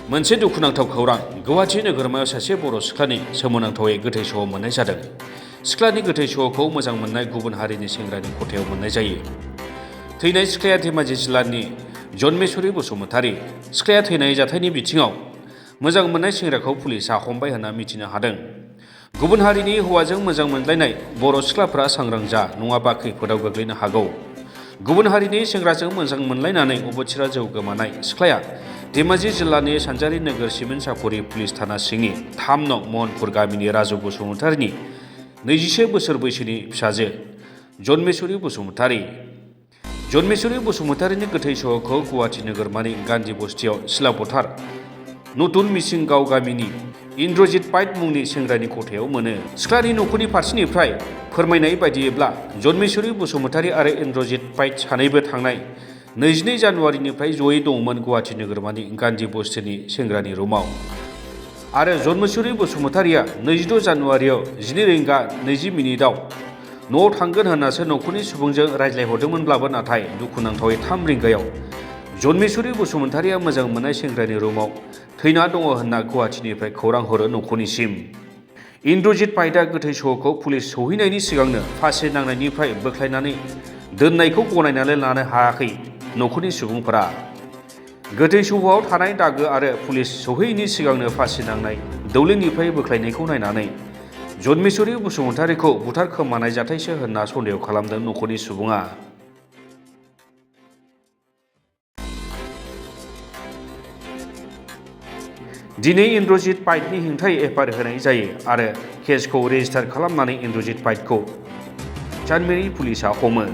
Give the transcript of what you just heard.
मोनसे दुखुनांथाव खौरां गुवाहाटी नोगोरमायाव सासे बर' सिख्लानि सोमोनांथावै गोथै सह' मोननाय जादों। सिख्लानि गोथै सह'खौ मोजां मोननाय गुबुन हारिनि सेंग्रानि खथायाव मोननाय जायो। थैनाय सिख्लाया धेमाजि जिल्लानि जन्मेश्वरी बसुमतारी। सिख्लाया थैनाय जाथायनि बिथिङाव मोजां मोननाय सेंग्राखौ पुलिसआ हमबाय होनना मिथिनो हादों। गुबुन हारिनि हौवाजों मोजां मोनलायनाय बर' सिख्लाफोरा सांग्रां जा, नङाबा खैफोदाव गोग्लैनो हागौ। गुबुन हारिनि सेंग्राजों मोजां मोनलायनानै अबथिरा जिउ गोमानाय सिख्लाया धेमाजि जिल्लानि सानजारि नोगोर सिमेन्ट सापरि पुलिस थाना सिंनि 3 नं महनपुर गामिनि राजु बसुमतारीनि 21 बोसोर बैसोनि फिसाजो जन्मेश्वरी बसुमतारी। जन्मेश्वरी बसुमतारीनि गोथै सह'खौ गुवाहाटी नोगोरमानि गान्धी बस्तियाव सिला फोथार नतुन मिसिंगाव गामिनि इन्द्रजित पाइट मुंनि सेंग्रानि खथायाव मोनो। सिख्लानि नखरनि फारसेनिफ्राय फोरमायनाय बायदियैब्ला जन्मेश्वरी बसुमतारी आरो इन्द्रजित पाइट सानैबो थांनाय 22 जानुवारिनिफ्राय जयै दंमोन गुवाहाटी नोगोरमानि गान्धी बस्तिनि सेंग्रानि रुमाव। आरो जन्मेश्वरी बसुमतारीया 26 जानुवारियाव 12:20 न'आव थांगोन होननासो नखरनि सुबुंजों रायज्लायहरदोंमोनब्लाबो नाथाय दुखुनांथावै 3 रिंगायाव जन्मेश्वरी बसुमतारीया मोजां मोननाय सेंग्रानि रुमाव थैना दङ होनना गुवाहाटीनिफ्राय खौरां हरो नखरनिसिम। इन्द्रजित पाइटआ गोथै सह'खौ पुलिस सौहैनायनि सिगांनो फासि नांनायनिफ्राय बोख्लायनानै दोननायखौ गनायनानै लानो हायाखै नखरनि सुबुंफोरा। गोथै सह'आव थानाय दागो आरो पुलिस सौहैयैनि सिगांनो फासि नांनाय दौलेंनिफ्राय बोख्लायनायखौ नायनानै जन्मेश्वरी बसुमतारीखौ बुथारखोमानाय जाथायसो होनना सन्देह खालामदों नखरनि सुबुङा। दिनै इन्द्रजित पाइटनि हेंथायै एफआइआर होनाय जायो आरो केसखौ रेजिस्टार खालामनानै इन्द्रजित पाइटखौ चानमेरि पुलिसआ हमो।